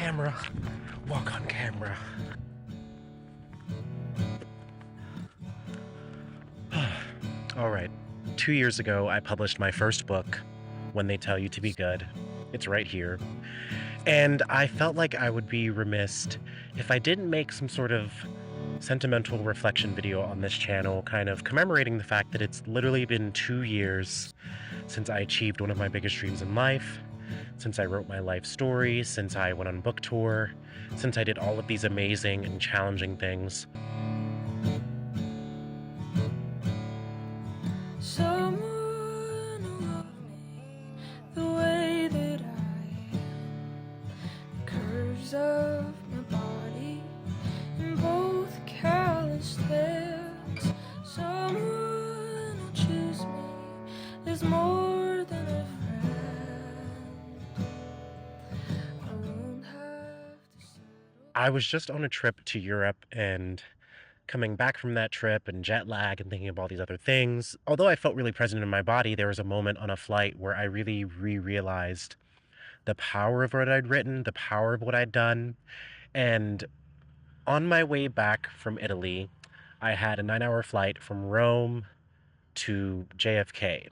camera. Walk on camera. All right. 2 years ago, I published my first book, When They Tell You to Be Good. It's right here. And I felt like I would be remiss if I didn't make some sort of sentimental reflection video on this channel, kind of commemorating the fact that it's literally been 2 years since I achieved one of my biggest dreams in life, since I wrote my life story, since I went on book tour, since I did all of these amazing and challenging things. Someone who loved me the way that I am, the curves of my body in both calloused hands. Someone who choose me is more than a friend. I won't have to settle. I was just on a trip to Europe, and coming back from that trip and jet lag and thinking of all these other things, although I felt really present in my body, there was a moment on a flight where I really realized the power of what I'd written, the power of what I'd done. And on my way back from Italy, I had a 9-hour flight from Rome to JFK.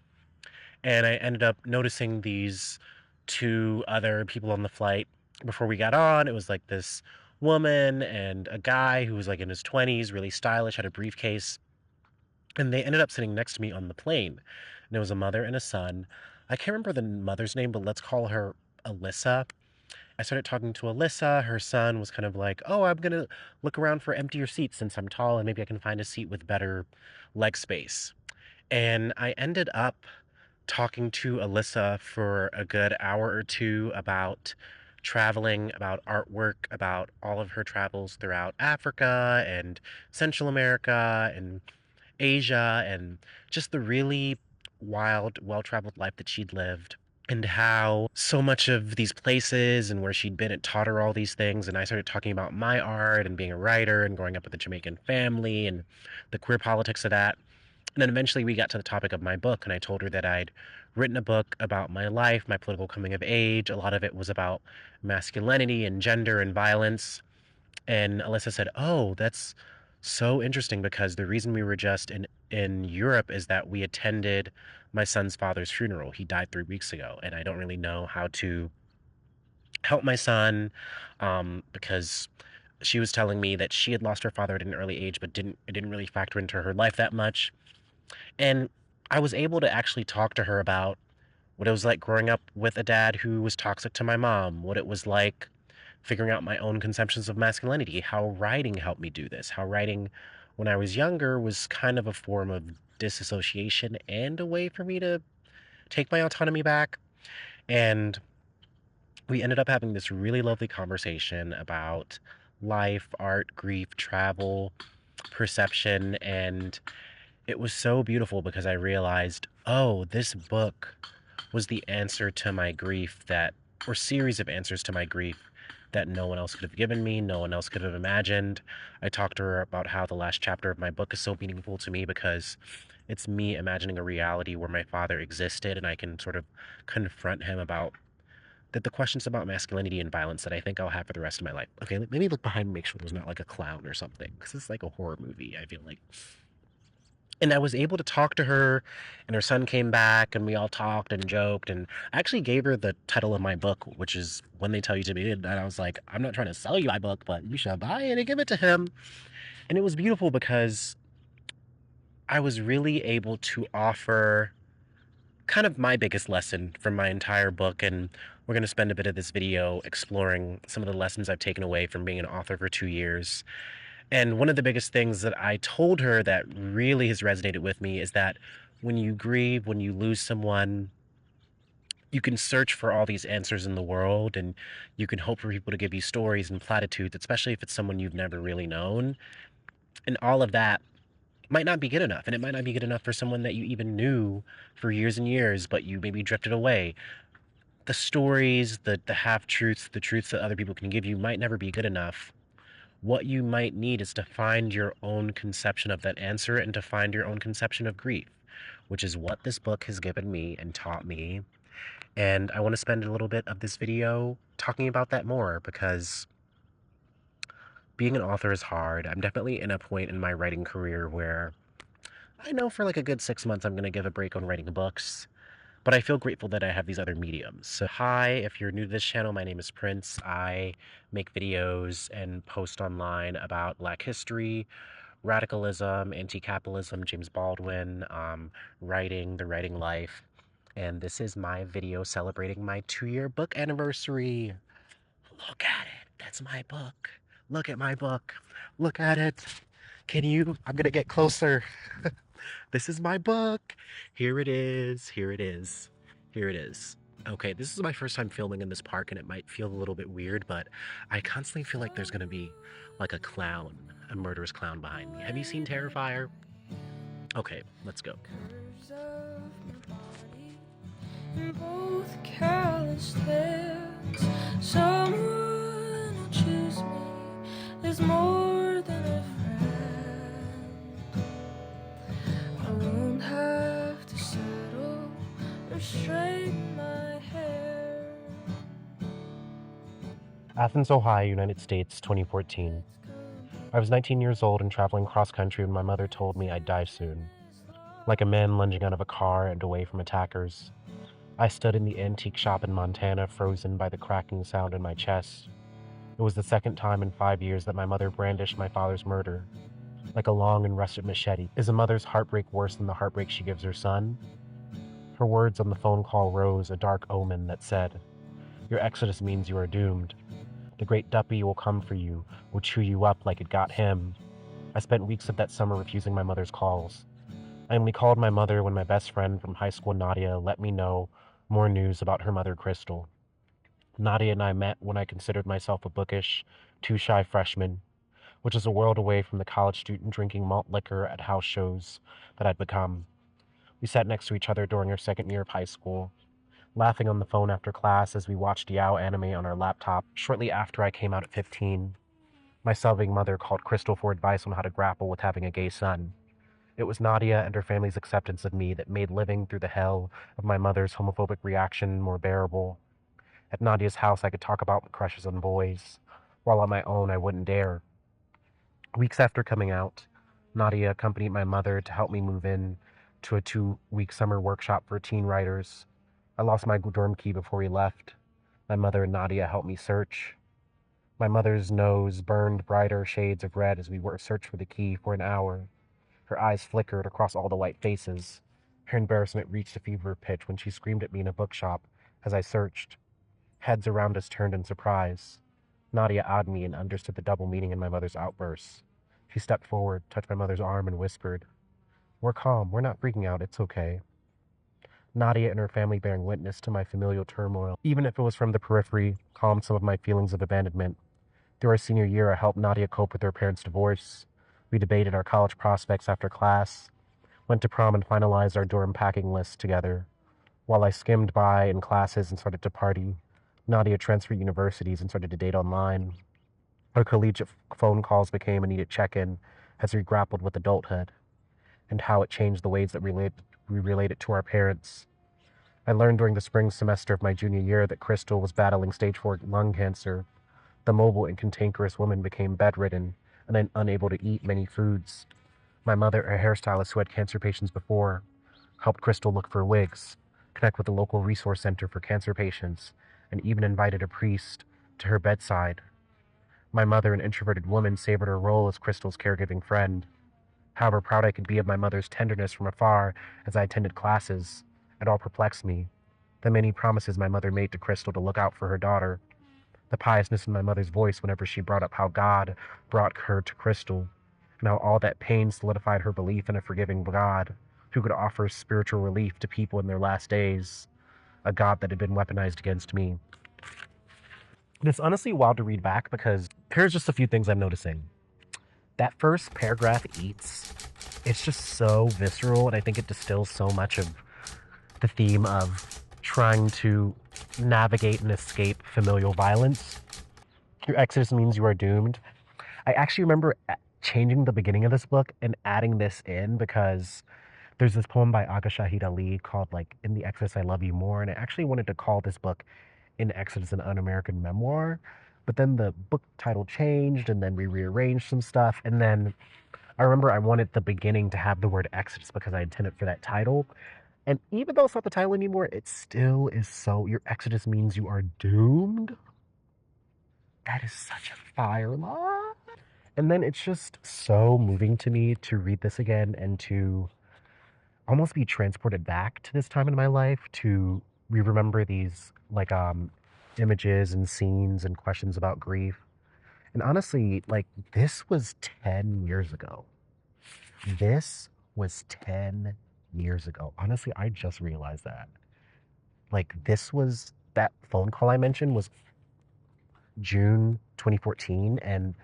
And I ended up noticing these two other people on the flight before we got on. It was like this woman and a guy who was like in his 20s, really stylish, had a briefcase. And they ended up sitting next to me on the plane. And it was a mother and a son. I can't remember the mother's name, but let's call her Alyssa. I started talking to Alyssa. Her son was kind of like, oh, I'm going to look around for emptier seats since I'm tall and maybe I can find a seat with better leg space. And I ended up talking to Alyssa for a good hour or two about traveling, about artwork, about all of her travels throughout Africa and Central America and Asia, and just the really wild, well-traveled life that she'd lived, and how so much of these places and where she'd been, it taught her all these things. And I started talking about my art and being a writer and growing up with a Jamaican family and the queer politics of that. And then eventually we got to the topic of my book, and I told her that I'd written a book about my life, my political coming of age. A lot of it was about masculinity and gender and violence. And Alyssa said, oh, that's so interesting, because the reason we were just in Europe is that we attended my son's father's funeral. He died 3 weeks ago, and I don't really know how to help my son, because she was telling me that she had lost her father at an early age, but it didn't really factor into her life that much. And I was able to actually talk to her about what it was like growing up with a dad who was toxic to my mom, what it was like figuring out my own conceptions of masculinity, how writing helped me do this, how writing when I was younger was kind of a form of disassociation and a way for me to take my autonomy back. And we ended up having this really lovely conversation about life, art, grief, travel, perception, and it was so beautiful because I realized, oh, this book was the answer to my grief or series of answers to my grief that no one else could have given me, no one else could have imagined. I talked to her about how the last chapter of my book is so meaningful to me because it's me imagining a reality where my father existed, and I can sort of confront him about the questions about masculinity and violence that I think I'll have for the rest of my life. Okay, let me look behind and make sure there's not like a clown or something, because it's like a horror movie, I feel like. And I was able to talk to her, and her son came back, and we all talked and joked, and I actually gave her the title of my book, which is When They Tell You to Be Good. And I was like, I'm not trying to sell you my book, but you should buy it and give it to him. And it was beautiful because I was really able to offer kind of my biggest lesson from my entire book, and we're going to spend a bit of this video exploring some of the lessons I've taken away from being an author for 2 years. And one of the biggest things that I told her that really has resonated with me is that when you grieve, when you lose someone, you can search for all these answers in the world, and you can hope for people to give you stories and platitudes, especially if it's someone you've never really known. And all of that might not be good enough. And it might not be good enough for someone that you even knew for years and years, but you maybe drifted away. The stories, the half-truths, the truths that other people can give you might never be good enough. What you might need is to find your own conception of that answer, and to find your own conception of grief, which is what this book has given me and taught me. And I want to spend a little bit of this video talking about that more because being an author is hard. I'm definitely in a point in my writing career where I know for like a good 6 months I'm going to give a break on writing books, but I feel grateful that I have these other mediums. So, hi, if you're new to this channel, my name is Prince. I make videos and post online about Black history, radicalism, anti capitalism, James Baldwin, writing, the writing life. And this is my video celebrating my 2-year book anniversary. Look at it. That's my book. Look at my book. Look at it. Can you? I'm going to get closer. This is my book. Here it is. Here it is. Here it is. Okay, this is my first time filming in this park and it might feel a little bit weird, but I constantly feel like there's gonna be like a clown, a murderous clown behind me. Have you seen Terrifier? Okay, let's go. Curves of my body in both calloused hands. Someone who choose me is more than a friend. I won't have to settle or straighten my hair. Athens, Ohio, United States, 2014. I was 19 years old and traveling cross country when my mother told me I'd die soon. Like a man lunging out of a car and away from attackers, I stood in the antique shop in Montana, frozen by the cracking sound in my chest. It was the second time in 5 years that my mother brandished my father's murder. Like a long and rusted machete. Is a mother's heartbreak worse than the heartbreak she gives her son? Her words on the phone call rose, a dark omen that said, "Your exodus means you are doomed. The great duppy will come for you, will chew you up like it got him." I spent weeks of that summer refusing my mother's calls. I only called my mother when my best friend from high school, Nadia, let me know more news about her mother, Crystal. Nadia and I met when I considered myself a bookish, too shy freshman, which is a world away from the college student drinking malt liquor at house shows that I'd become. We sat next to each other during our second year of high school, laughing on the phone after class as we watched Yao anime on our laptop. Shortly after I came out at 15, my sobbing mother called Crystal for advice on how to grapple with having a gay son. It was Nadia and her family's acceptance of me that made living through the hell of my mother's homophobic reaction more bearable. At Nadia's house, I could talk about my crushes on boys, while on my own, I wouldn't dare. Weeks after coming out, Nadia accompanied my mother to help me move in to a 2-week summer workshop for teen writers. I lost my dorm key before we left. My mother and Nadia helped me search. My mother's nose burned brighter shades of red as we searched for the key for an hour. Her eyes flickered across all the white faces. Her embarrassment reached a fever pitch when she screamed at me in a bookshop as I searched. Heads around us turned in surprise. Nadia eyed me and understood the double meaning in my mother's outbursts. She stepped forward, touched my mother's arm, and whispered, "We're calm. We're not freaking out. It's okay." Nadia and her family bearing witness to my familial turmoil, even if it was from the periphery, calmed some of my feelings of abandonment. Through our senior year, I helped Nadia cope with her parents' divorce. We debated our college prospects after class, went to prom, and finalized our dorm packing list together. While I skimmed by in classes and started to party, Nadia transferred universities and started to date online. Our collegiate phone calls became a needed check-in as we grappled with adulthood and how it changed the ways that we related to our parents. I learned during the spring semester of my junior year that Crystal was battling stage 4 lung cancer. The mobile and cantankerous woman became bedridden and then unable to eat many foods. My mother, a hairstylist who had cancer patients before, helped Crystal look for wigs, connect with the local resource center for cancer patients, and even invited a priest to her bedside. My mother, an introverted woman, savored her role as Crystal's caregiving friend. However proud I could be of my mother's tenderness from afar as I attended classes, it all perplexed me. The many promises my mother made to Crystal to look out for her daughter, the piousness in my mother's voice whenever she brought up how God brought her to Crystal, and how all that pain solidified her belief in a forgiving God who could offer spiritual relief to people in their last days, a God that had been weaponized against me. It's honestly wild to read back because here's just a few things I'm noticing. That first paragraph eats, it's just so visceral, and I think it distills so much of the theme of trying to navigate and escape familial violence. Your exodus means you are doomed. I actually remember changing the beginning of this book and adding this in because There's this poem by Aga Shahid Ali called like "In the Exodus I Love You More," and I actually wanted to call this book "In Exodus an Un-American Memoir," but then the book title changed, and then we rearranged some stuff, and then I remember I wanted the beginning to have the word Exodus because I intended for that title. And even though it's not the title anymore, it still is so. Your Exodus means you are doomed. That is such a fire line. And then it's just so moving to me to read this again and to almost be transported back to this time in my life to remember these images and scenes and questions about grief. And honestly, like this was 10 years ago. This was 10 years ago. Honestly, I just realized that. Like this was that phone call I mentioned was June 2014, and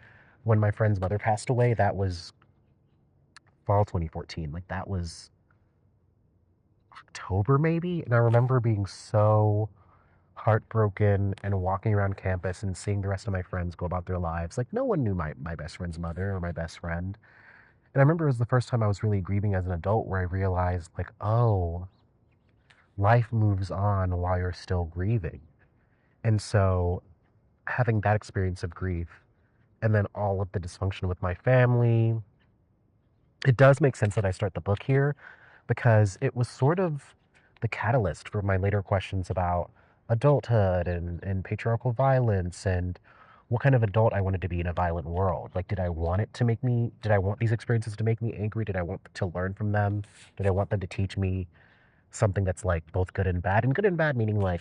when my friend's mother passed away, that was fall 2014. Like that was October maybe, and I remember being so heartbroken and walking around campus and seeing the rest of my friends go about their lives. Like no one knew my best friend's mother or my best friend. And I remember it was the first time I was really grieving as an adult where I realized like, oh, life moves on while you're still grieving. And so having that experience of grief and then all of the dysfunction with my family, it does make sense that I start the book here because it was sort of the catalyst for my later questions about adulthood and patriarchal violence and what kind of adult I wanted to be in a violent world. Like, did I want these experiences to make me angry? Did I want to learn from them? Did I want them to teach me something that's like both good and bad? And good and bad meaning like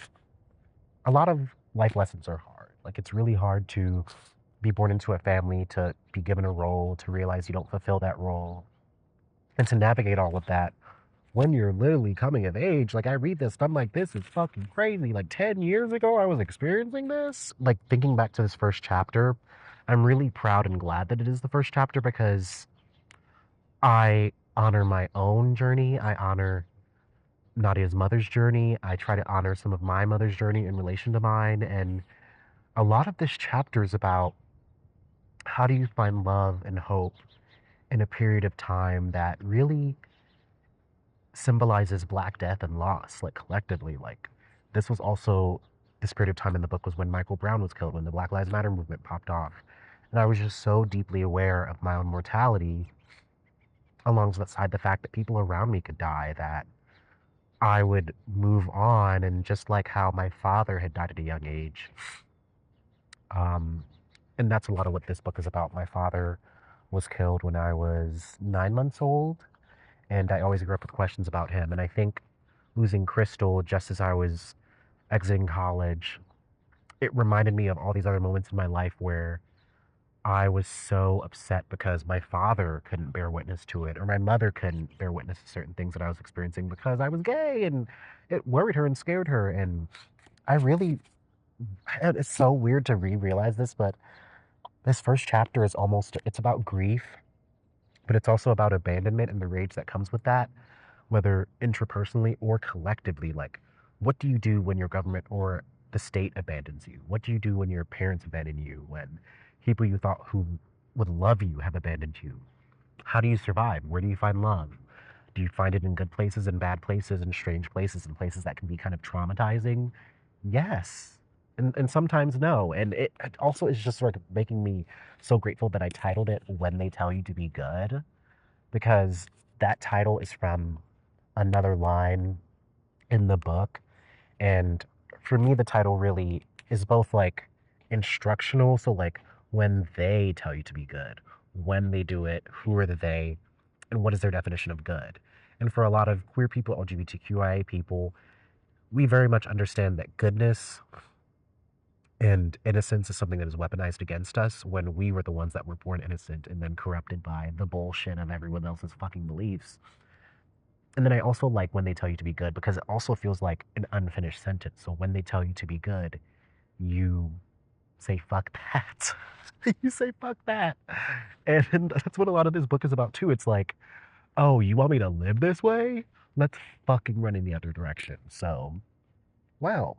a lot of life lessons are hard. Like, it's really hard to be born into a family, to be given a role, to realize you don't fulfill that role, and to navigate all of that when you're literally coming of age. Like I read this, and I'm like, this is fucking crazy. Like 10 years ago, I was experiencing this. Like thinking back to this first chapter, I'm really proud and glad that it is the first chapter because I honor my own journey. I honor Nadia's mother's journey. I try to honor some of my mother's journey in relation to mine. And a lot of this chapter is about how do you find love and hope in a period of time that really symbolizes Black death and loss, like collectively. Like this was also this period of time in the book was when Michael Brown was killed, when the Black Lives Matter movement popped off. And I was just so deeply aware of my own mortality alongside the fact that people around me could die, that I would move on. And just like how my father had died at a young age. Um, and that's a lot of what this book is about. My father was killed when I was 9 months old, and I always grew up with questions about him. And I think losing Crystal just as I was exiting college, it reminded me of all these other moments in my life where I was so upset because my father couldn't bear witness to it, or my mother couldn't bear witness to certain things that I was experiencing because I was gay, and it worried her and scared her. And I really, it's so weird to realize this, but this first chapter is almost, it's about grief, but it's also about abandonment and the rage that comes with that, whether intrapersonally or collectively. Like, what do you do when your government or the state abandons you? What do you do when your parents abandon you? When people you thought who would love you have abandoned you? How do you survive? Where do you find love? Do you find it in good places and bad places and strange places and places that can be kind of traumatizing? Yes. And sometimes no. And it also is just sort of making me so grateful that I titled it When They Tell You to Be Good, because that title is from another line in the book. And for me, the title really is both like instructional. So, like, when they tell you to be good, when they do it, who are the they, and what is their definition of good? And for a lot of queer people, LGBTQIA people, we very much understand that goodness and innocence is something that is weaponized against us when we were the ones that were born innocent and then corrupted by the bullshit of everyone else's fucking beliefs. And then I also like when they tell you to be good because it also feels like an unfinished sentence. So when they tell you to be good, you say fuck that. You say fuck that. And that's what a lot of this book is about too. It's like, oh, you want me to live this way? Let's fucking run in the other direction. So, wow.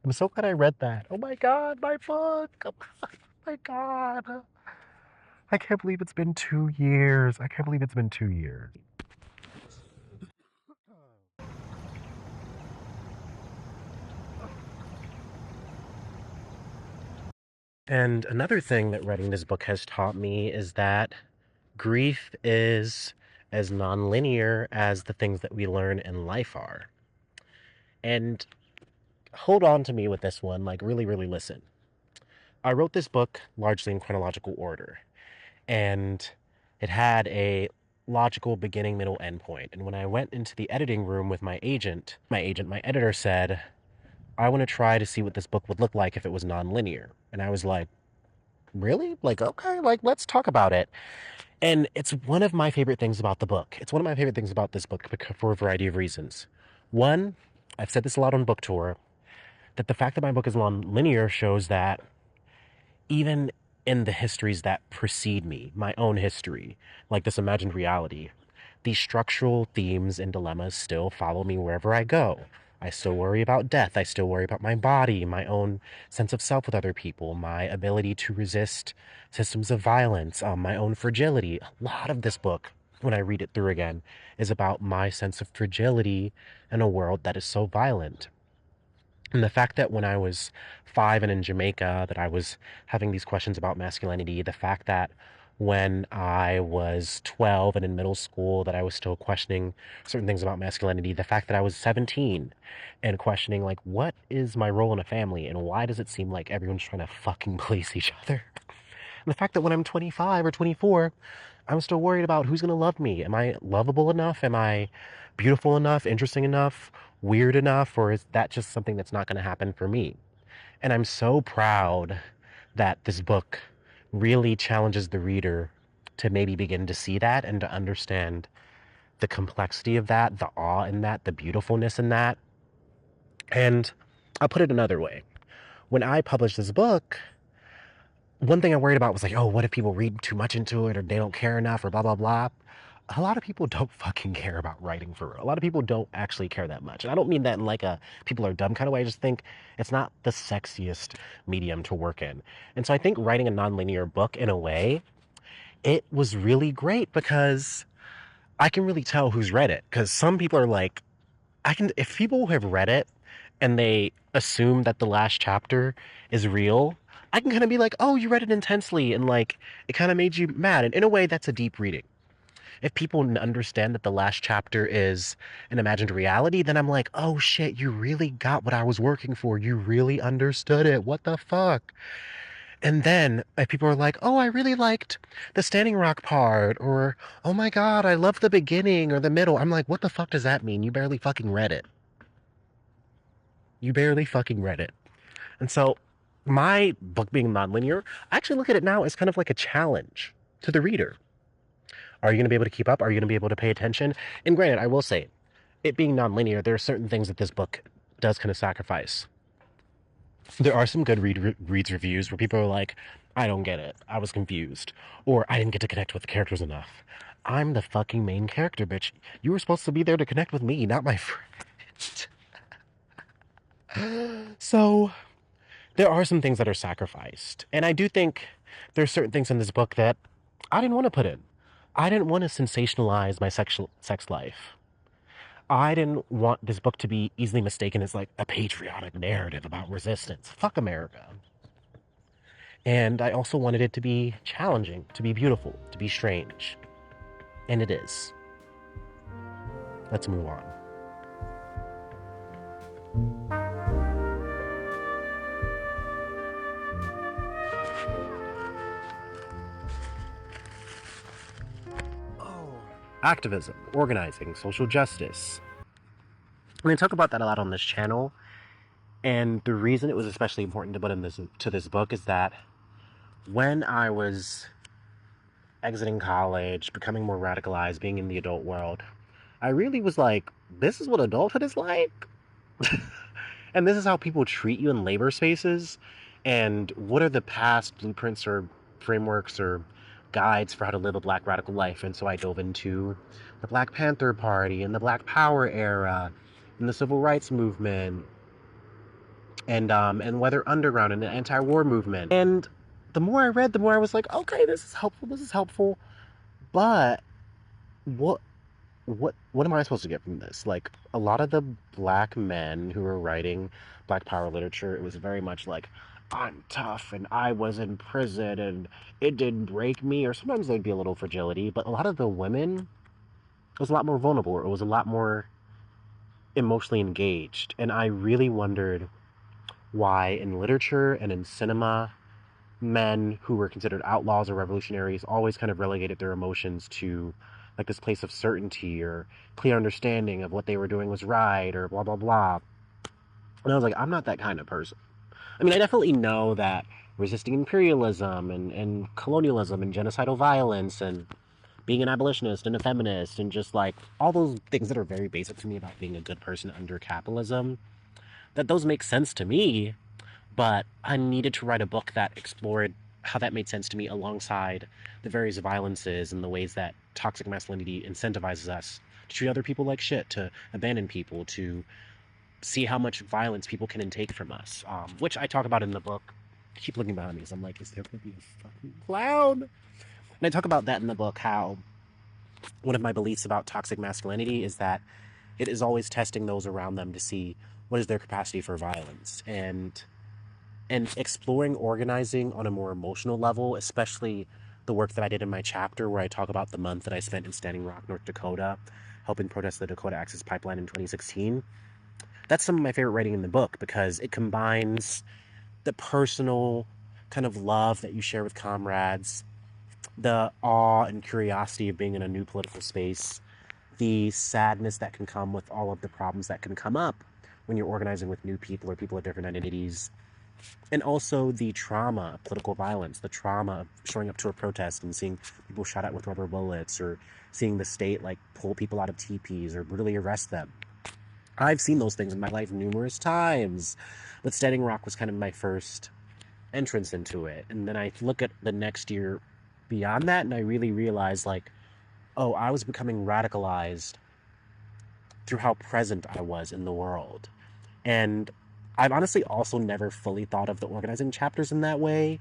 I'm so glad I read that. Oh my god, my book. Oh my god. I can't believe it's been 2 years. I can't believe it's been 2 years. And another thing that writing this book has taught me is that grief is as nonlinear as the things that we learn in life are. And hold on to me with this one, like really, really listen. I wrote this book largely in chronological order, and it had a logical beginning, middle, end point. And when I went into the editing room with my editor said, I want to try to see what this book would look like if it was nonlinear. And I was like, really? Like, okay, like, let's talk about it. And it's one of my favorite things about the book. It's one of my favorite things about this book for a variety of reasons. One, I've said this a lot on book tour, that the fact that my book is non-linear shows that even in the histories that precede me, my own history, like this imagined reality, these structural themes and dilemmas still follow me wherever I go. I still worry about death. I still worry about my body, my own sense of self with other people, my ability to resist systems of violence, my own fragility. A lot of this book, when I read it through again, is about my sense of fragility in a world that is so violent. And the fact that when I was 5 and in Jamaica, that I was having these questions about masculinity, the fact that when I was 12 and in middle school, that I was still questioning certain things about masculinity, the fact that I was 17 and questioning, like, what is my role in a family and why does it seem like everyone's trying to fucking police each other? And the fact that when I'm 25 or 24, I'm still worried about who's going to love me. Am I lovable enough? Am I beautiful enough, interesting enough, weird enough? Or is that just something that's not going to happen for me? And I'm so proud that this book really challenges the reader to maybe begin to see that and to understand the complexity of that, the awe in that, the beautifulness in that. And I'll put it another way. When I published this book, one thing I worried about was like, oh, what if people read too much into it or they don't care enough or blah, blah, blah. A lot of people don't fucking care about writing for real. A lot of people don't actually care that much. And I don't mean that in like a people are dumb kind of way. I just think it's not the sexiest medium to work in. And so I think writing a nonlinear book in a way, it was really great because I can really tell who's read it. Because some people are like, if people have read it and they assume that the last chapter is real, I can kind of be like, oh, you read it intensely and like it kind of made you mad. And in a way, that's a deep reading. If people understand that the last chapter is an imagined reality, then I'm like, oh shit, you really got what I was working for. You really understood it. What the fuck? And then if people are like, oh, I really liked the Standing Rock part, or oh my god, I love the beginning or the middle. I'm like, what the fuck does that mean? You barely fucking read it. You barely fucking read it. And so my book being nonlinear, I actually look at it now as kind of like a challenge to the reader. Are you going to be able to keep up? Are you going to be able to pay attention? And granted, I will say, it being nonlinear, there are certain things that this book does kind of sacrifice. There are some good reads reviews where people are like, I don't get it. I was confused. Or I didn't get to connect with the characters enough. I'm the fucking main character, bitch. You were supposed to be there to connect with me, not my friend. So, there are some things that are sacrificed. And I do think there's certain things in this book that I didn't want to put in. I didn't want to sensationalize my sex life. I didn't want this book to be easily mistaken as like a patriotic narrative about resistance. Fuck America. And I also wanted it to be challenging, to be beautiful, to be strange. And it is. Let's move on. Oh. Activism, organizing, social justice. And I talk about that a lot on this channel. And the reason it was especially important to put in this book is that when I was exiting college, becoming more radicalized, being in the adult world, I really was like, this is what adulthood is like? And this is how people treat you in labor spaces? And what are the past blueprints or frameworks or guides for how to live a black radical life? And so I dove into the Black Panther Party and the Black Power era and the Civil Rights Movement and Weather Underground and the anti-war movement. And the more I read, the more I was like, okay, this is helpful. This is helpful. But what what am I supposed to get from this? Like a lot of the black men who were writing black power literature, it was very much like, I'm tough and I was in prison and it didn't break me, or sometimes there'd be a little fragility, but a lot of the women was a lot more vulnerable, or it was a lot more emotionally engaged. And I really wondered why in literature and in cinema, men who were considered outlaws or revolutionaries always kind of relegated their emotions to like this place of certainty or clear understanding of what they were doing was right or blah blah blah. And I was like, I'm not that kind of person. I mean, I definitely know that resisting imperialism and colonialism and genocidal violence and being an abolitionist and a feminist and just like all those things that are very basic to me about being a good person under capitalism, that those make sense to me, but I needed to write a book that explored how that made sense to me alongside the various violences and the ways that toxic masculinity incentivizes us to treat other people like shit, to abandon people, to see how much violence people can intake from us, which I talk about in the book. I keep looking behind me because I'm like, is there going to be a fucking clown? And I talk about that in the book, how one of my beliefs about toxic masculinity is that it is always testing those around them to see what is their capacity for violence and exploring organizing on a more emotional level, especially the work that I did in my chapter where I talk about the month that I spent in Standing Rock, North Dakota, helping protest the Dakota Access Pipeline in 2016. That's some of my favorite writing in the book because it combines the personal kind of love that you share with comrades, the awe and curiosity of being in a new political space, the sadness that can come with all of the problems that can come up when you're organizing with new people or people of different identities, and also the trauma of political violence, the trauma of showing up to a protest and seeing people shot at with rubber bullets, or seeing the state like pull people out of teepees or brutally arrest them. I've seen those things in my life numerous times, but Standing Rock was kind of my first entrance into it. And then I look at the next year beyond that, and I really realized, like, oh, I was becoming radicalized through how present I was in the world. And I've honestly also never fully thought of the organizing chapters in that way,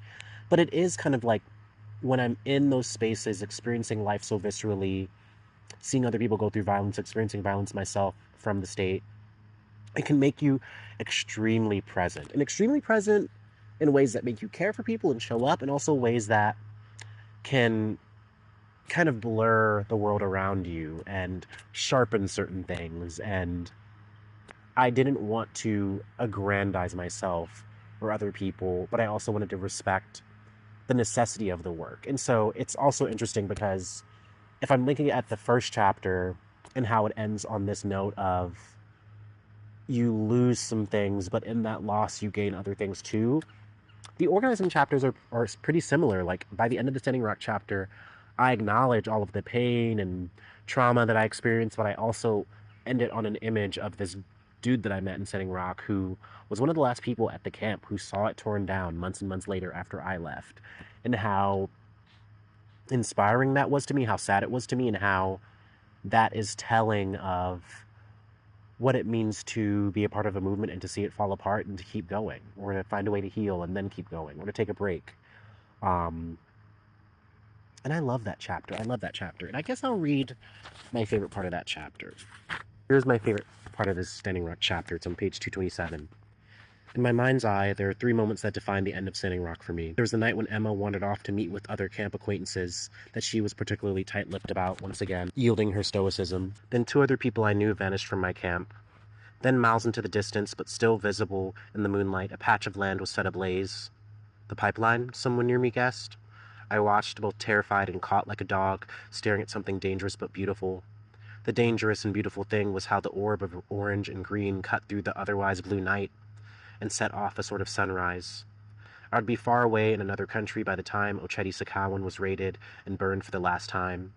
but it is kind of like when I'm in those spaces, experiencing life so viscerally, seeing other people go through violence, experiencing violence myself from the state, it can make you extremely present. And extremely present in ways that make you care for people and show up, and also ways that can kind of blur the world around you and sharpen certain things. And I didn't want to aggrandize myself or other people, but I also wanted to respect the necessity of the work. And so it's also interesting because if I'm looking at the first chapter and how it ends on this note of you lose some things, but in that loss you gain other things too, the organizing chapters are pretty similar. Like by the end of the Standing Rock chapter, I acknowledge all of the pain and trauma that I experienced, but I also end it on an image of this dude that I met in Standing Rock who was one of the last people at the camp who saw it torn down months and months later after I left, and how inspiring that was to me, how sad it was to me, and how that is telling of what it means to be a part of a movement and to see it fall apart and to keep going, or to find a way to heal and then keep going, or to take a break. Um, and I love that chapter. I love that chapter. And I guess I'll read my favorite part of that chapter. Here's my favorite part of this Standing Rock chapter. It's on page 227. In my mind's eye, there are three moments that define the end of Standing Rock for me. There was the night when Emma wandered off to meet with other camp acquaintances that she was particularly tight-lipped about, once again, yielding her stoicism. Then two other people I knew vanished from my camp. Then miles into the distance, but still visible in the moonlight, a patch of land was set ablaze. The pipeline? Someone near me guessed. I watched, both terrified and caught like a dog, staring at something dangerous but beautiful. The dangerous and beautiful thing was how the orb of orange and green cut through the otherwise blue night and set off a sort of sunrise. I would be far away in another country by the time Ochedi Sakawan was raided and burned for the last time.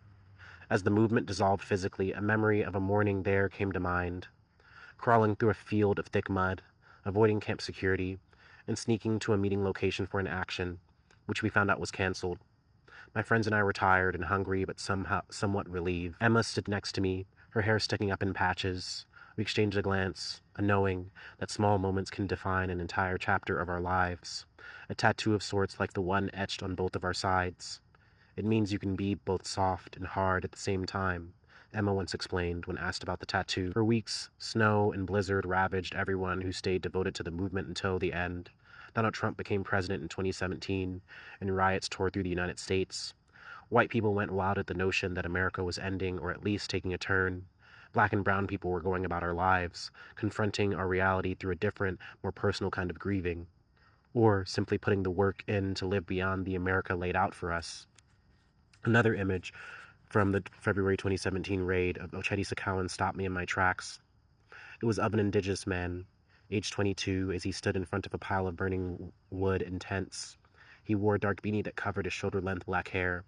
As the movement dissolved physically, a memory of a morning there came to mind, crawling through a field of thick mud, avoiding camp security, and sneaking to a meeting location for an action, which we found out was canceled. My friends and I were tired and hungry, but somewhat relieved. Emma stood next to me, her hair sticking up in patches. We exchanged a glance, a knowing that small moments can define an entire chapter of our lives. A tattoo of sorts like the one etched on both of our sides. It means you can be both soft and hard at the same time, Emma once explained when asked about the tattoo. For weeks, snow and blizzard ravaged everyone who stayed devoted to the movement until the end. Donald Trump became president in 2017, and riots tore through the United States. White people went wild at the notion that America was ending or at least taking a turn. Black and brown people were going about our lives, confronting our reality through a different, more personal kind of grieving, or simply putting the work in to live beyond the America laid out for us. Another image from the February 2017 raid of Ochedi Sakawan stopped me in my tracks. It was of an indigenous man, age 22, as he stood in front of a pile of burning wood and tents. He wore a dark beanie that covered his shoulder-length black hair.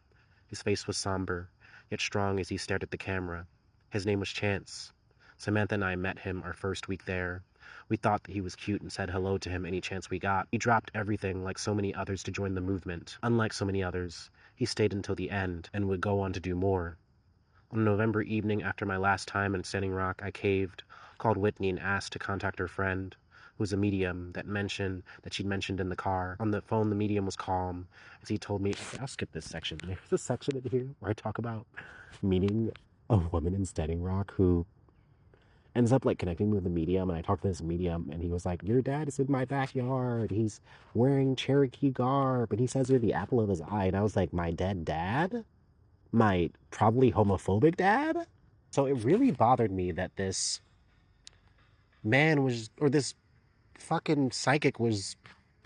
His face was somber, yet strong as he stared at the camera. His name was Chance. Samantha and I met him our first week there. We thought that he was cute and said hello to him any chance we got. He dropped everything like so many others to join the movement. Unlike so many others, he stayed until the end and would go on to do more. On a November evening after my last time in Standing Rock, I caved, called Whitney and asked to contact her friend, who was a medium, she'd mentioned in the car. On the phone, the medium was calm as he told me, I'll skip this section. There's a section in here where I talk about meeting a woman in Standing Rock who ends up like connecting me with a medium, and I talked to this medium, and he was like, your dad is in my backyard. He's wearing Cherokee garb, and he says you're the apple of his eye. And I was like, my dead dad? My probably homophobic dad? So it really bothered me that this man was, or this fucking psychic was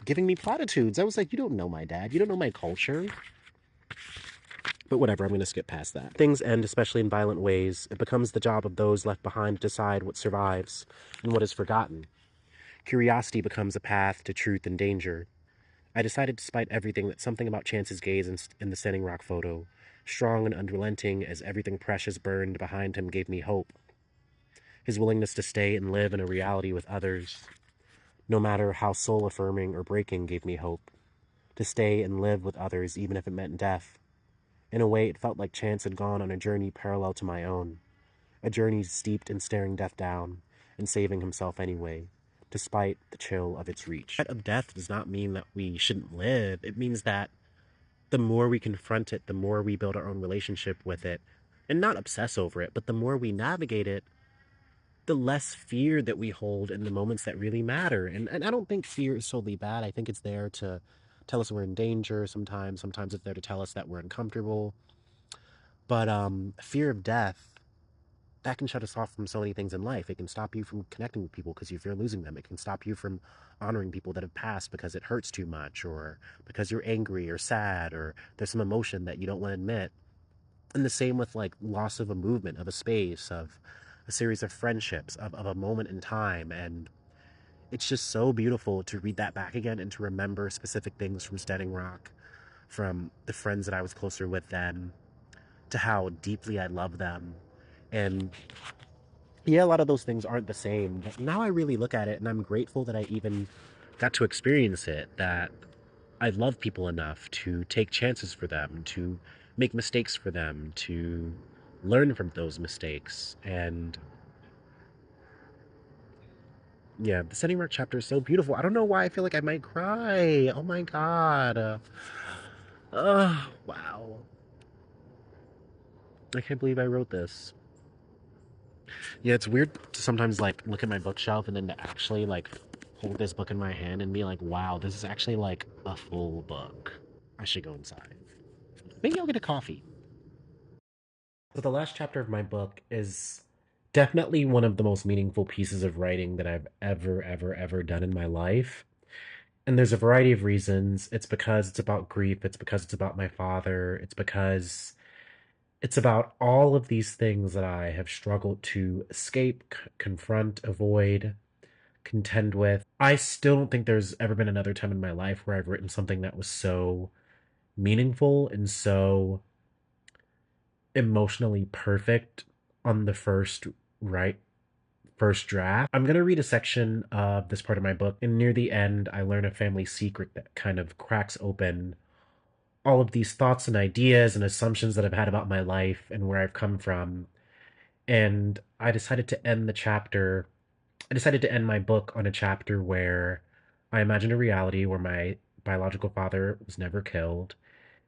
giving me platitudes. I was like, you don't know my dad. You don't know my culture. But whatever, I'm going to skip past that. Things end, especially in violent ways. It becomes the job of those left behind to decide what survives and what is forgotten. Curiosity becomes a path to truth and danger. I decided, despite everything, that something about Chance's gaze in the Standing Rock photo, strong and unrelenting as everything precious burned behind him, gave me hope. His willingness to stay and live in a reality with others, no matter how soul-affirming or breaking, gave me hope. To stay and live with others, even if it meant death. In a way, it felt like Chance had gone on a journey parallel to my own. A journey steeped in staring death down and saving himself anyway, despite the chill of its reach. The threat of death does not mean that we shouldn't live. It means that the more we confront it, the more we build our own relationship with it, and not obsess over it, but the more we navigate it, the less fear that we hold in the moments that really matter. And I don't think fear is solely bad. I think it's there to tell us we're in danger sometimes. Sometimes it's there to tell us that we're uncomfortable. But fear of death, that can shut us off from so many things in life. It can stop you from connecting with people because you fear losing them. It can stop you from honoring people that have passed because it hurts too much, or because you're angry or sad, or there's some emotion that you don't want to admit. And the same with like loss of a movement, of a space, of a series of friendships, of a moment in time. And it's just so beautiful to read that back again and to remember specific things from Standing Rock, from the friends that I was closer with then, to how deeply I love them. And yeah, a lot of those things aren't the same. But now I really look at it and I'm grateful that I even got to experience it, that I love people enough to take chances for them, to make mistakes for them, to learn from those mistakes. And yeah, the Setting Rock chapter is so beautiful. I don't know why I feel like I might cry. Oh my god. Wow. I can't believe I wrote this. Yeah, it's weird to sometimes like look at my bookshelf and then to actually like hold this book in my hand and be like, wow, this is actually like a full book. I should go inside. Maybe I'll get a coffee. So the last chapter of my book is definitely one of the most meaningful pieces of writing that I've ever done in my life. And there's a variety of reasons. It's because it's about grief. It's because it's about my father. It's because it's about all of these things that I have struggled to escape, confront, avoid, contend with. I still don't think there's ever been another time in my life where I've written something that was so meaningful and so emotionally perfect on the first draft. I'm going to read a section of this part of my book, and near the end, I learn a family secret that kind of cracks open all of these thoughts and ideas and assumptions that I've had about my life and where I've come from. And I decided to end my book on a chapter where I imagined a reality where my biological father was never killed,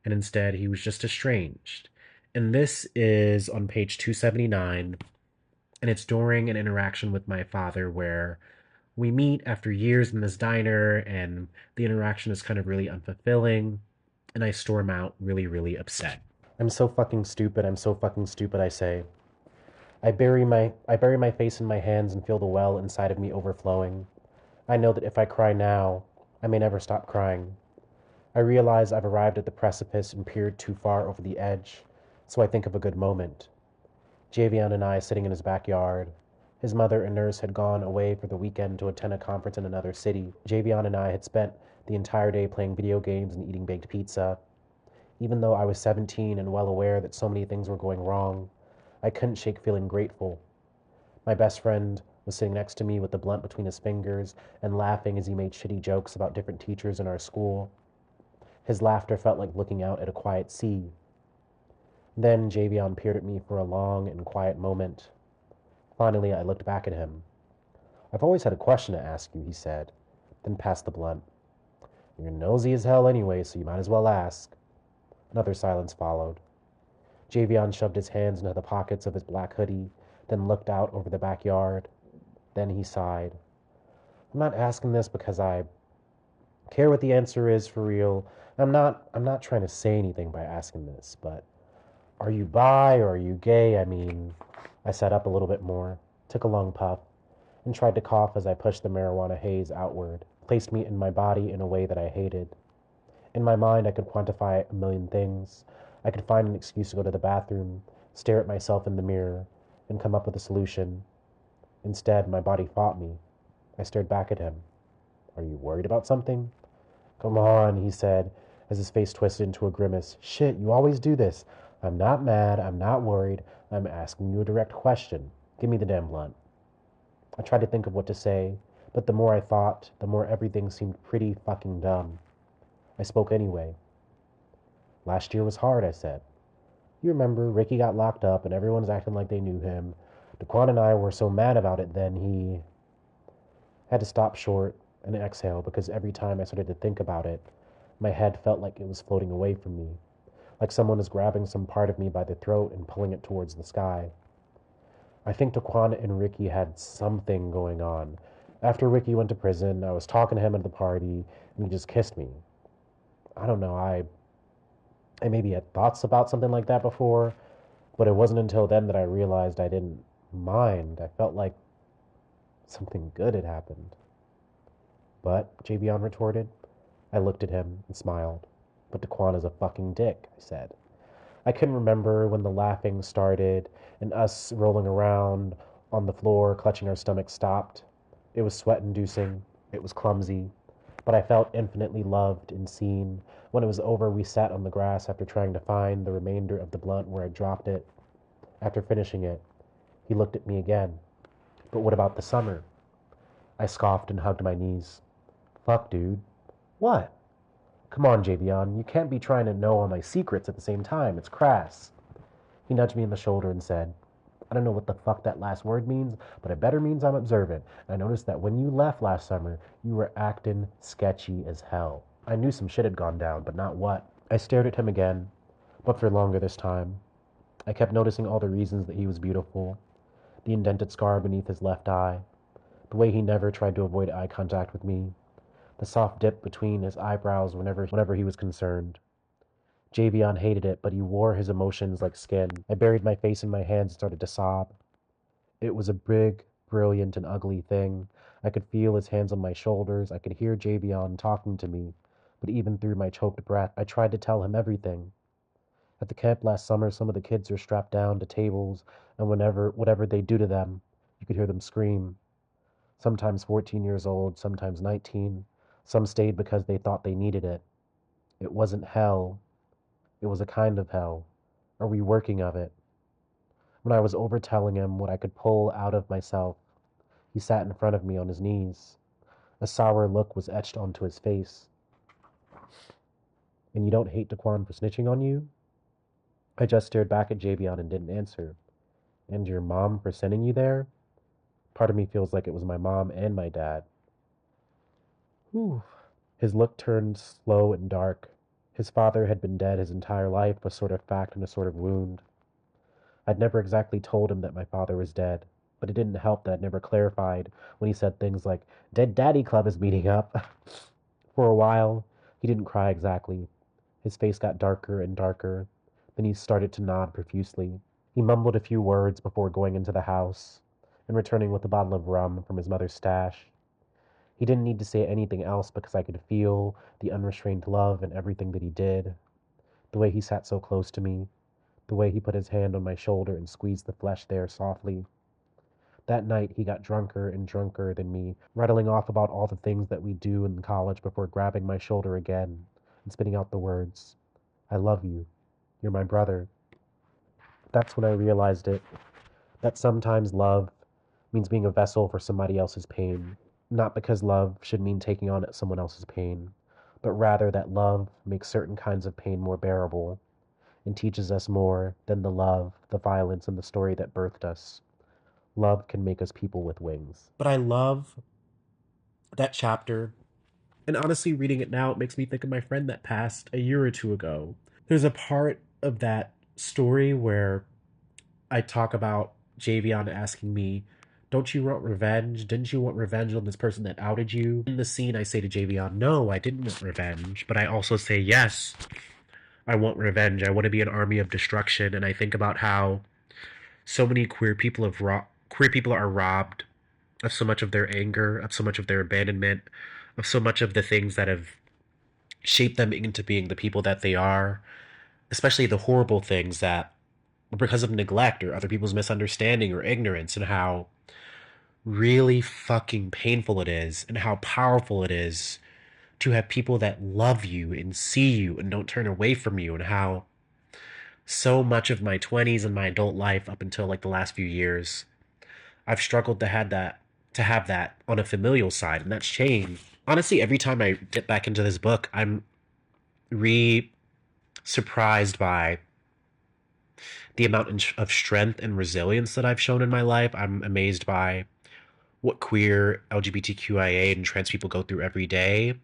and instead he was just estranged. And this is on page 279, and it's during an interaction with my father where We meet after years in this diner, and the interaction is kind of really unfulfilling, and I storm out really, really upset. I'm so fucking stupid. I'm so fucking stupid, I say. I bury my face in my hands and feel the well inside of me overflowing. I know that if I cry now, I may never stop crying. I realize I've arrived at the precipice and peered too far over the edge, so I think of a good moment. Javion and I sitting in his backyard. His mother and nurse had gone away for the weekend to attend a conference in another city. Javion and I had spent the entire day playing video games and eating baked pizza. Even though I was 17 and well aware that so many things were going wrong, I couldn't shake feeling grateful. My best friend was sitting next to me with the blunt between his fingers and laughing as he made shitty jokes about different teachers in our school. His laughter felt like looking out at a quiet sea. Then Javion peered at me for a long and quiet moment. Finally, I looked back at him. "I've always had a question to ask you," he said, then passed the blunt. "You're nosy as hell anyway, so you might as well ask." Another silence followed. Javion shoved his hands into the pockets of his black hoodie, then looked out over the backyard. Then he sighed. "I'm not asking this because I care what the answer is for real. I'm not trying to say anything by asking this, but are you bi or are you gay? I mean," I sat up a little bit more, took a long puff, and tried to cough as I pushed the marijuana haze outward, placed me in my body in a way that I hated. In my mind, I could quantify a million things. I could find an excuse to go to the bathroom, stare at myself in the mirror, and come up with a solution. Instead, my body fought me. I stared back at him. "Are you worried about something?" "Come on," he said, as his face twisted into a grimace. "Shit, you always do this." "I'm not mad. I'm not worried. I'm asking you a direct question. Give me the damn blunt." I tried to think of what to say, but the more I thought, the more everything seemed pretty fucking dumb. I spoke anyway. "Last year was hard," I said. "You remember, Ricky got locked up and everyone's acting like they knew him. Daquan and I were so mad about it then he had to stop short and exhale because every time I started to think about it, my head felt like it was floating away from me, like someone was grabbing some part of me by the throat and pulling it towards the sky. I think Daquan and Ricky had something going on. After Ricky went to prison, I was talking to him at the party, and he just kissed me. I don't know, I maybe had thoughts about something like that before, but it wasn't until then that I realized I didn't mind. I felt like something good had happened. "But," Javion retorted. I looked at him and smiled. "But Daquan is a fucking dick," I said. I couldn't remember when the laughing started and us rolling around on the floor, clutching our stomachs stopped. It was sweat inducing. It was clumsy. But I felt infinitely loved and seen. When it was over, we sat on the grass after trying to find the remainder of the blunt where I dropped it. After finishing it, he looked at me again. "But what about the summer?" I scoffed and hugged my knees. "Fuck, dude." "What?" "Come on, Javion. You can't be trying to know all my secrets at the same time. It's crass." He nudged me in the shoulder and said, "I don't know what the fuck that last word means, but it better means I'm observant. And I noticed that when you left last summer, you were acting sketchy as hell." I knew some shit had gone down, but not what. I stared at him again, but for longer this time. I kept noticing all the reasons that he was beautiful. The indented scar beneath his left eye, the way he never tried to avoid eye contact with me, the soft dip between his eyebrows whenever he was concerned. Javion hated it, but he wore his emotions like skin. I buried my face in my hands and started to sob. It was a big, brilliant, and ugly thing. I could feel his hands on my shoulders. I could hear Javion talking to me. But even through my choked breath, I tried to tell him everything. At the camp last summer, some of the kids were strapped down to tables, and whatever they do to them, you could hear them scream. Sometimes 14 years old, sometimes 19. Some stayed because they thought they needed it. It wasn't hell. It was a kind of hell, a reworking of it. When I was over telling him what I could pull out of myself, he sat in front of me on his knees. A sour look was etched onto his face. "And you don't hate Daquan for snitching on you?" I just stared back at Javion and didn't answer. "And your mom for sending you there?" Part of me feels like it was my mom and my dad. Whew. His look turned slow and dark. His father had been dead his entire life, a sort of fact and a sort of wound. I'd never exactly told him that my father was dead. But it didn't help that it never clarified when he said things like, Dead Daddy Club is meeting up. For a while, he didn't cry exactly. His face got darker and darker. Then he started to nod profusely. He mumbled a few words before going into the house and returning with a bottle of rum from his mother's stash. He didn't need to say anything else because I could feel the unrestrained love in everything that he did. The way he sat so close to me, the way he put his hand on my shoulder and squeezed the flesh there softly. That night he got drunker and drunker than me, rattling off about all the things that we do in college before grabbing my shoulder again and spitting out the words, I love you. You're my brother. That's when I realized it, that sometimes love means being a vessel for somebody else's pain. Not because love should mean taking on someone else's pain, but rather that love makes certain kinds of pain more bearable and teaches us more than the love, the violence, and the story that birthed us. Love can make us people with wings. But I love that chapter. And honestly, reading it now, it makes me think of my friend that passed a year or two ago. There's a part of that story where I talk about Javion asking me, Don't you want revenge? Didn't you want revenge on this person that outed you? In the scene, I say to Javion, No, I didn't want revenge. But I also say, Yes, I want revenge. I want to be an army of destruction. And I think about how so many queer people are robbed of so much of their anger, of so much of their abandonment, of so much of the things that have shaped them into being the people that they are, especially the horrible things that were because of neglect or other people's misunderstanding or ignorance, and how really fucking painful it is and how powerful it is to have people that love you and see you and don't turn away from you, and how so much of my 20s and my adult life up until like the last few years I've struggled to have that on a familial side, and that's changed. Honestly, every time I get back into this book, I'm re surprised by the amount of strength and resilience that I've shown in my life. I'm amazed by what queer, LGBTQIA, and trans people go through every day.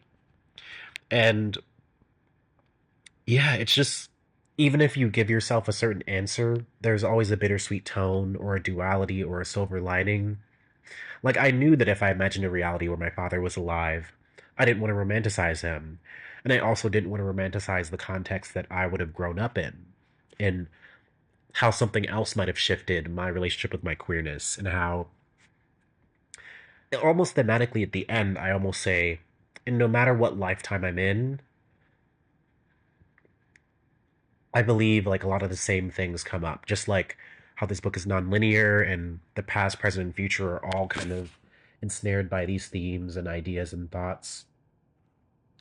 And yeah, it's just, even if you give yourself a certain answer, there's always a bittersweet tone or a duality or a silver lining. Like, I knew that if I imagined a reality where my father was alive, I didn't want to romanticize him. And I also didn't want to romanticize the context that I would have grown up in, and how something else might have shifted my relationship with my queerness, and how, almost thematically at the end, I almost say, and no matter what lifetime I'm in, I believe like a lot of the same things come up. Just like how this book is nonlinear and the past, present, and future are all kind of ensnared by these themes and ideas and thoughts.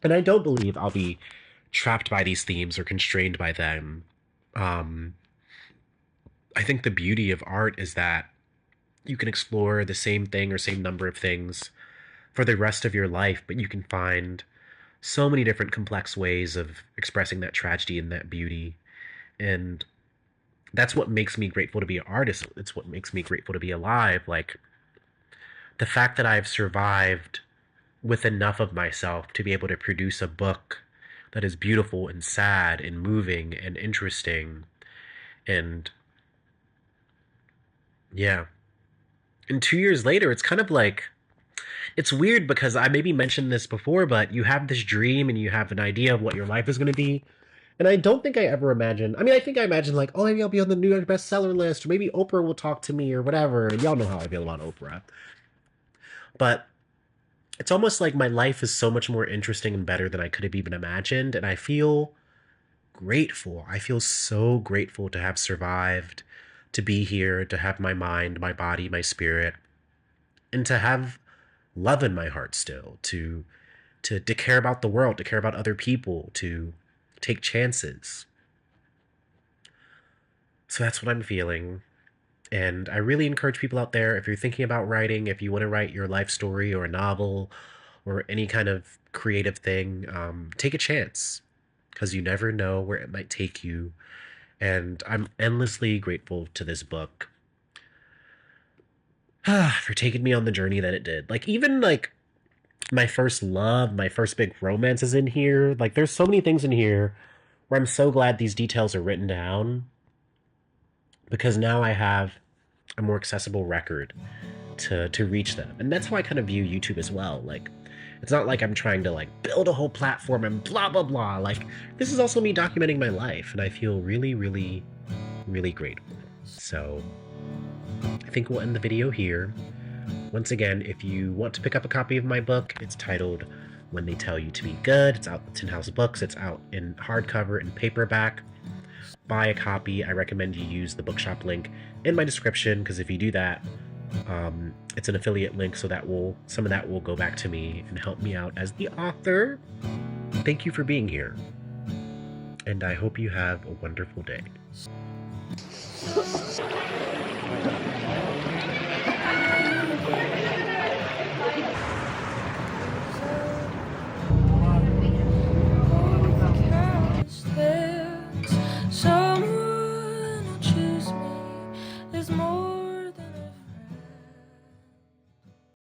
And I don't believe I'll be trapped by these themes or constrained by them. Um, I think the beauty of art is that you can explore the same thing or same number of things for the rest of your life, but you can find so many different complex ways of expressing that tragedy and that beauty. And that's what makes me grateful to be an artist. It's what makes me grateful to be alive. Like, the fact that I've survived with enough of myself to be able to produce a book that is beautiful and sad and moving and interesting. And yeah. And 2 years later, it's kind of like, it's weird because I maybe mentioned this before, but you have this dream and you have an idea of what your life is going to be. And I don't think I ever imagined, I mean, I think I imagined like, oh, maybe I'll be on the New York bestseller list, or maybe Oprah will talk to me or whatever. And y'all know how I feel about Oprah. But it's almost like my life is so much more interesting and better than I could have even imagined. And I feel grateful. I feel so grateful to have survived, to be here, to have my mind, my body, my spirit, and to have love in my heart still, to care about the world, to care about other people, to take chances. So that's what I'm feeling. And I really encourage people out there, if you're thinking about writing, if you want to write your life story or a novel or any kind of creative thing, take a chance, because you never know where it might take you. And I'm endlessly grateful to this book for taking me on the journey that it did. Like, even like my first love, my first big romance is in here. Like, there's so many things in here where I'm so glad these details are written down, because now I have a more accessible record to reach them. And that's how I kind of view YouTube as well. Like, it's not like I'm trying to like build a whole platform and blah blah blah. Like, this is also me documenting my life, and I feel really, really, really grateful. So I think we'll end the video here. Once again, if you want to pick up a copy of my book, it's titled When They Tell You to Be Good. It's out at Tin House Books. It's out in hardcover and paperback. Buy a copy. I recommend you use the bookshop link in my description, because if you do that, it's an affiliate link, so that some of that will go back to me and help me out as the author. Thank you for being here, and I hope you have a wonderful day.